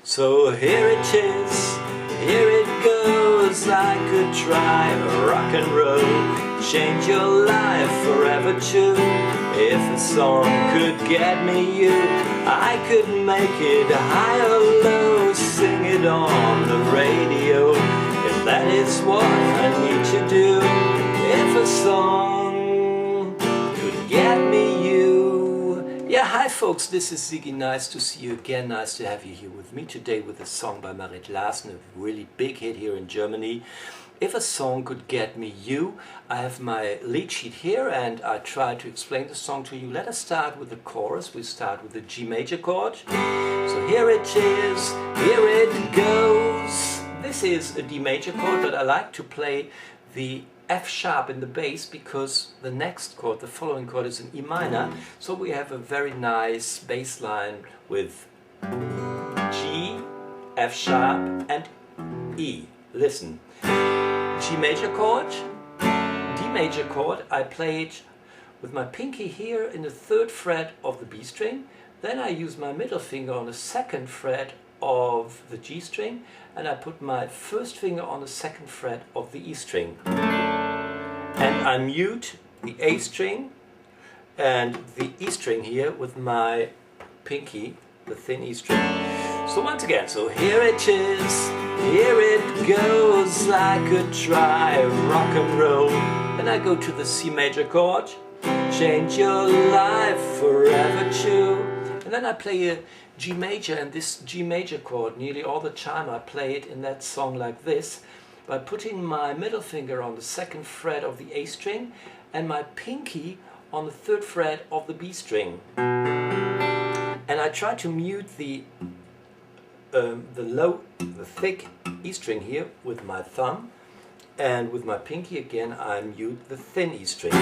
So here it is, here it goes. I could try rock and roll, change your life forever too. If a song could get me you, I could make it high or low, sing it on the radio. If that is what I need to do, if a song could get me you. Yeah, hi folks, this is Siggi. Nice to see you again. Nice to have you here with me today with a song by Marit Larsen, a really big hit here in Germany. If a song could get me you. I have my lead sheet here and I try to explain the song to you. Let us start with the chorus. We start with the G major chord. So here it is, here it goes. This is a D major chord, but I like to play the F sharp in the bass because the next chord, the following chord, is an E minor. So we have a very nice bass line with G, F sharp and E. Listen. G major chord, D major chord, I play it with my pinky here in the 3rd fret of the B string, then I use my middle finger on the 2nd fret of the G string, and I put my 1st finger on the 2nd fret of the E string. And I mute the A string and the E string here with my pinky, the thin E string. So once again, so here it is, here it goes. I could try rock and roll. Then I go to the C major chord, change your life forever too. And then I play a G major, and this G major chord, nearly all the time I play it in that song like this, by putting my middle finger on the 2nd fret of the A string and my pinky on the 3rd fret of the B string. And I try to mute the thick E string here with my thumb, and with my pinky again I mute the thin E string.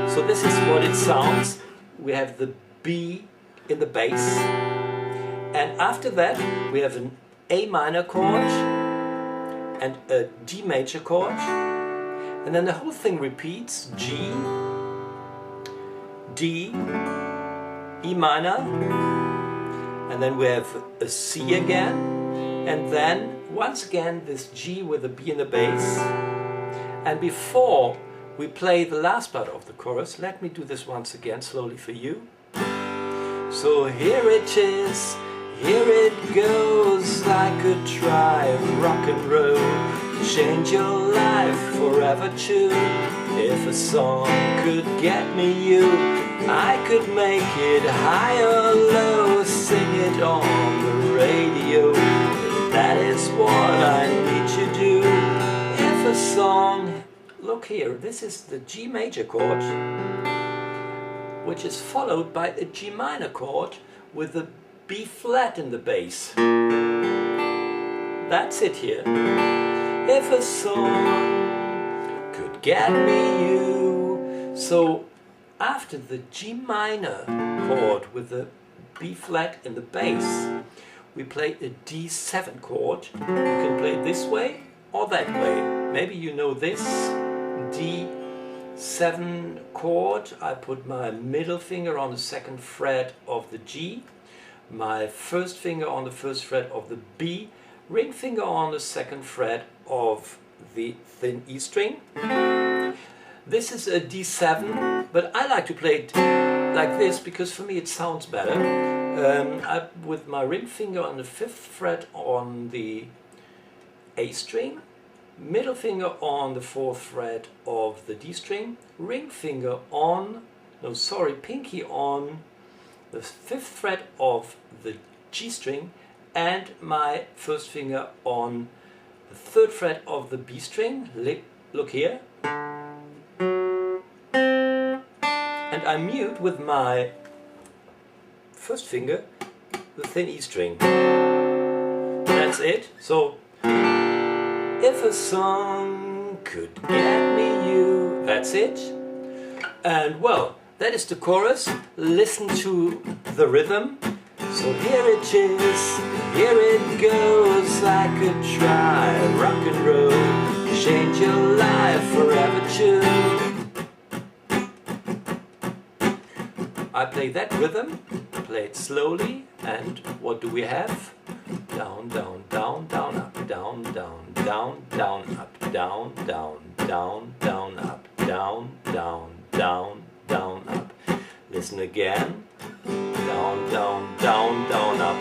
So this is what it sounds. We have the B in the bass, and after that we have an A minor chord and a D major chord, and then the whole thing repeats: G, D, E minor, and then we have a C again, and then once again this G with a B in the bass. And before we play the last part of the chorus, let me do this once again slowly for you. So here it is, here it goes. I could try rock and roll, change your life forever too. If a song could get me you, I could make it high or low, sing it on the radio. That is what I need to do. If a song, look here, this is the G major chord, which is followed by a G minor chord with a B flat in the bass. That's it here. If a song could get me you. So after the G minor chord with the B flat in the bass, we play a D7 chord. You can play it this way or that way. Maybe you know this D7 chord. I put my middle finger on the 2nd fret of the G, my 1st finger on the 1st fret of the B, ring finger on the 2nd fret of the thin E string. This is a D7, but I like to play it like this because for me it sounds better. With my ring finger on the 5th fret on the A string, middle finger on the 4th fret of the D string, ring finger on, pinky on the 5th fret of the G string, and my 1st finger on the 3rd fret of the B string. Look here. And I mute with my 1st finger the thin E string. That's it. So if a song could get me you, that's it. And well, that is the chorus. Listen to the rhythm. So here it is, here it goes. I could try rock and roll, change your life forever too. I play that rhythm, play it slowly, and what do we have? down, down, down, down, up, down, down, down, down, up, down, down, down, down, up, down, down, down, down, up. Listen again. Down, down, down, down, up.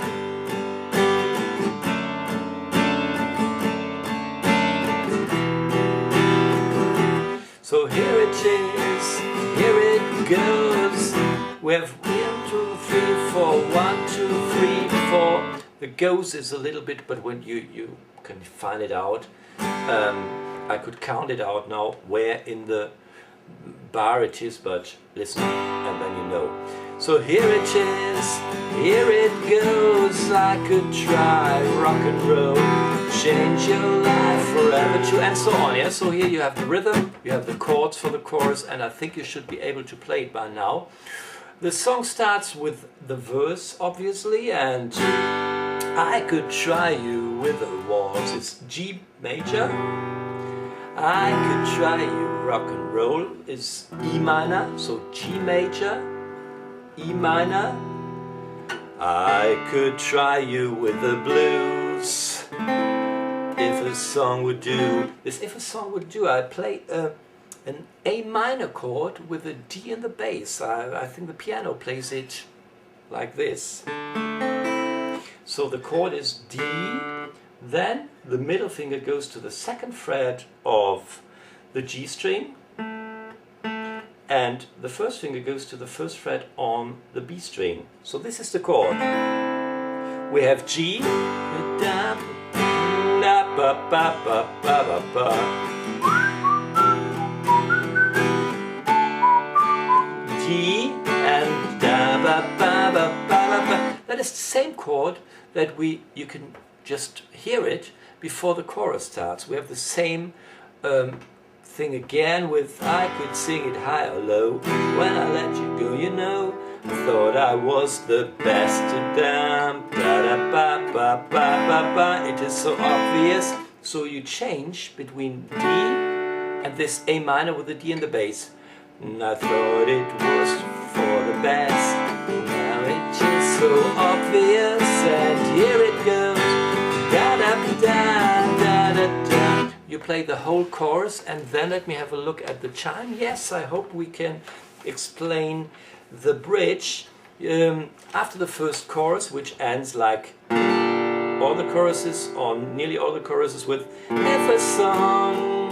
So here it is, here it goes. We have 1, 2, 3, 4, 1, 2, 3, 4. The goes is a little bit, but when you can find it out, I could count it out now where in the bar it is, but listen and then you know. So here it is, here it goes. I could try rock and roll, change your life forever too, and so on. Yeah. So here you have the rhythm, you have the chords for the chorus, and I think you should be able to play it by now. The song starts with the verse, obviously, and I could try you with a waltz. It's G major. I could try you rock and roll is E minor, so G major, E minor. I could try you with the blues. If a song would do. This if a song would do, I play an A minor chord with a D in the bass. I think the piano plays it like this. So the chord is D, then the middle finger goes to the 2nd fret of the G string, and the 1st finger goes to the 1st fret on the B string. So this is the chord. We have G, G, and da ba ba ba ba ba. That is the same chord that you can just hear it before the chorus starts. We have the same thing again with I could sing it high or low. When I let you go, you know, I thought I was the best to damn. Da da ba ba ba ba ba. It is so obvious. So you change between D and this A minor with the D in the bass. And I thought it was for the best. Now it's just so obvious, and here it goes. Da da da da da da. You play the whole chorus, and then let me have a look at the chime. Yes, I hope we can explain the bridge after the first chorus, which ends like all the choruses, or nearly all the choruses, with if a song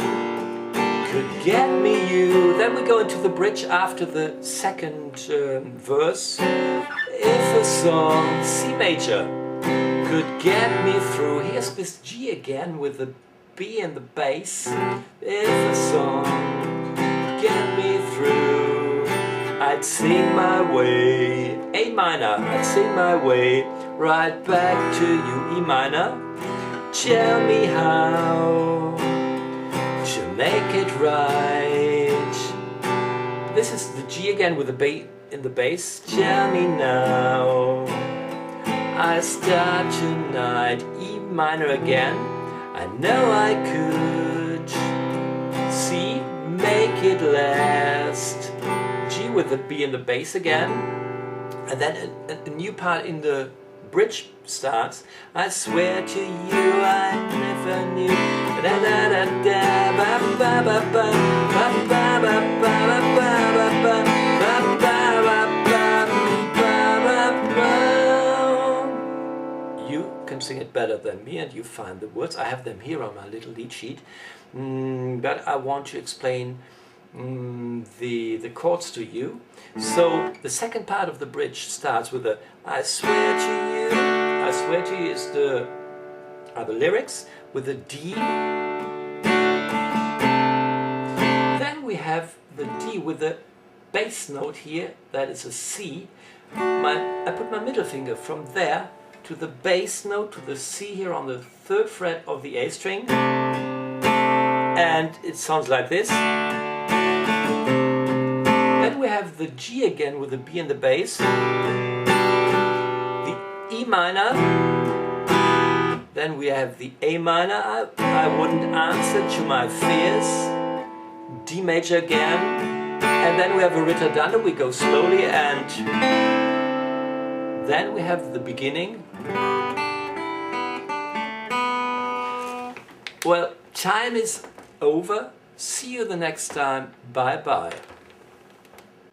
could get me you. Then we go into the bridge after the 2nd verse. If a song, C major, could get me through. Here's this G again with the B in the bass. If a song could get me through, I'd sing my way. A minor, I'd sing my way right back to you. E minor, tell me how to make it right. This is the G again with the B in the bass. Tell me now. I start tonight. E minor again. I know I could. C, make it last. G with the B in the bass again. And then a new part in the bridge starts. I swear to you I never knew. Da da da da ba ba ba ba ba ba ba ba ba ba ba ba. You can sing it better than me, and you find the words. I have them here on my little lead sheet, but I want to explain the chords to you. So the second part of the bridge starts with a I swear to you. I swear to you is are the lyrics with a D. Then we have the D with the bass note here, that is a C. I put my middle finger from there to the bass note, to the C here on the 3rd fret of the A string, and it sounds like this. Then we have the G again with the B in the bass, the E minor, then we have the A minor, I wouldn't answer to my fears, D major again, and then we have a ritardando, we go slowly, and then we have the beginning. Well, time is over. See you the next time. Bye bye.